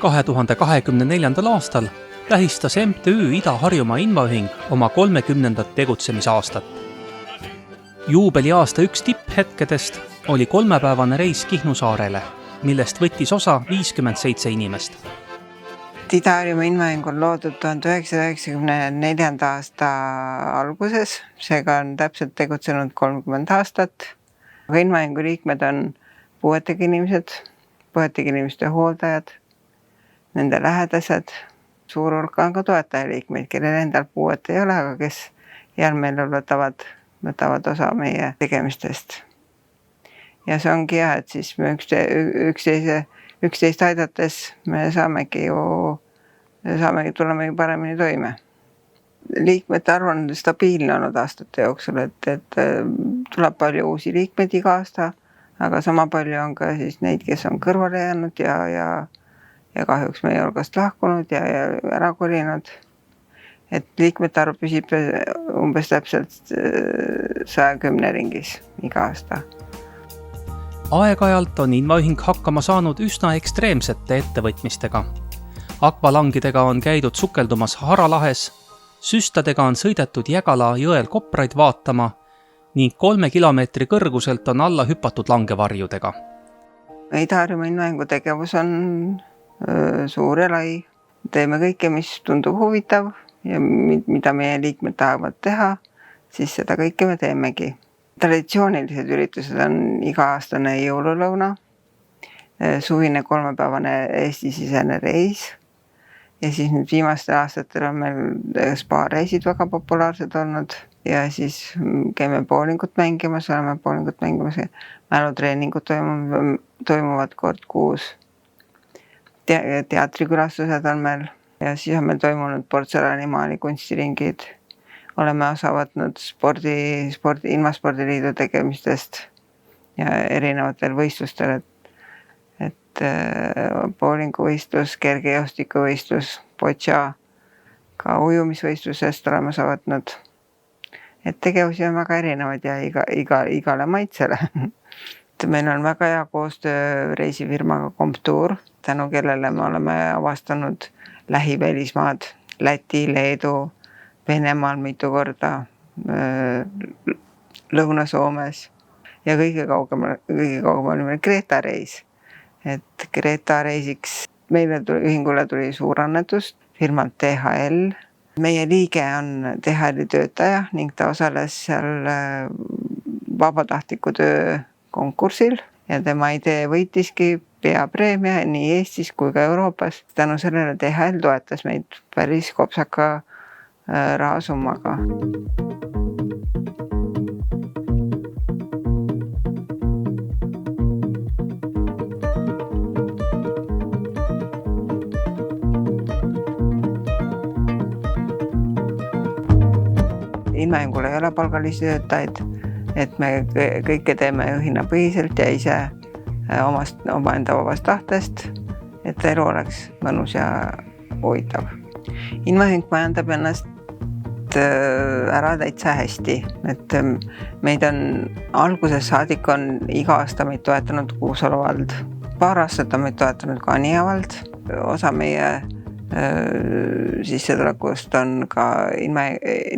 ...2024. aastal tähistas MTÜ Ida-Harjumaa Invaühing oma 30. tegutsemisaastat. Juubeliaasta üks tipphetkedest oli 3-päevane reis Kihnu saarele, millest võttis osa 57 inimest. Ida-Harjumaa Invaühing on loodud 1994. aasta alguses, seega on täpselt tegutsenud 30 aastat. Invaühingu liikmed on puuetega inimeste hooldajad, nende lähedased, suur hulk on ka toetajaliikmeid, kellel endal puuet ei ole, aga kes järgmeelel võtavad osa meie tegemistest. Ja see ongi hea, et siis me üksteist aidates me saamegi tulema paremini toime. Liikmete arv on stabiilne olnud aastate jooksul, et tuleb palju uusi liikmeid iga aasta, aga sama palju on ka siis neid, kes on kõrvale jäänud ja kahjuks meie hulgast lahkunud ja ära kolinud. Et liikmete arv püsib umbes täpselt 110 ringis iga aasta. Aeg-ajalt on Invaühing hakkama saanud üsna ekstreemsete ettevõtmistega. Akvalangidega on käidud sukeldumas Haralahes, süstadega on sõidetud Jägala jõel kopraid vaatama ning 3 kilomeetri kõrguselt on alla hüpatud langevarjudega. Ida-Harjumaa Invaühingu tegevus on suur ja lai. Teeme kõike, mis tundub huvitav ja mida meie liikmed tahavad teha, siis seda kõike me teemegi. Traditsioonilised üritused on iga-aastane jõululõuna, suvine 3-päevane Eesti-sisene reis ja siis nüüd viimastel aastatel on meil spa-reisid väga populaarsed olnud ja siis käime bowlingut mängimas, mälutreeningud toimuvad kord kuus. Teatrikülastused on meil ja siis on meil toimunud portselanimaali kunstiringid. Oleme osa võtnud Ilmaspordiliidu tegemistest ja erinevatel võistlustel, et bowlinguvõistlus, kergejõustikuvõistlus, boccia, ka ujumisvõistlusest oleme osa võtnud. Et tegevusi on väga erinevad ja igale maitsele. Meil on väga hea koostöö reisifirmaga Comptour, tänu kellele me oleme avastanud lähivälismaad, Läti, Leedu, Venemaal mitu korda, Lõuna-Soomes ja kõige kaugemal oli meil Kreeta reis. Et Kreeta reisiks meile ühingule tuli suur annetus firmalt THL. Meie liige on THL-i töötaja ning ta osales seal vabatahtliku töö konkursil ja tema idee võitiski peapreemia nii Eestis kui ka Euroopas. Tänu sellele THL toetas meid päris kopsaka rahasummaga. Invaühingul ei ole palgalisi töötajaid, et me kõike teeme hinnapõhiselt ja ise omaenda vabast tahtest, et elu oleks mõnus ja huvitav. Invaühing majandab ennast ära täitsa hästi, et meid on alguses saadik on iga aasta meid toetanud Kuusalu vald. Paar aastat on meid toetanud ka Anija vald. Osa meie sissetulekust on ka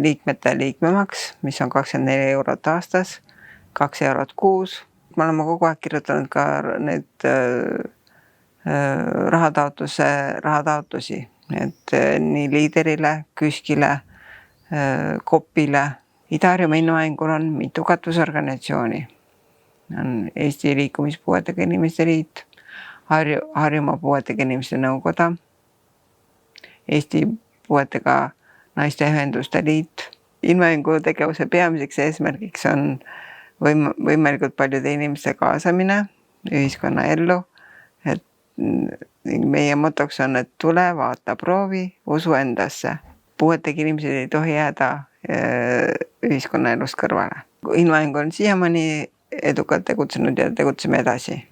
liikmete liikmemaks, mis on 24 eurot aastas, 2 eurot kuus. Me oleme kogu aeg kirjutanud ka need rahataotlusi, et nii liiderile, KÜSK-ile, Kopile. Ida-Harjumaa Invaühingul on mitu katusorganisatsiooni. On Eesti Liikumispuuetega Inimeste Liit, Harjumaa Puuetega Inimeste Nõukoda, Eesti Puuetega Naiste Ühenduste Liit. Invaühingu tegevuse peamiseks eesmärgiks on võimalikult paljude inimeste kaasamine ühiskonna ellu. Et meie motoks on, et tule, vaata, proovi, usu endasse. Puuetega inimesed ei tohi jääda ühiskonna elust kõrvale. Invaühing on siiamaani edukalt tegutsenud ja tegutseme edasi.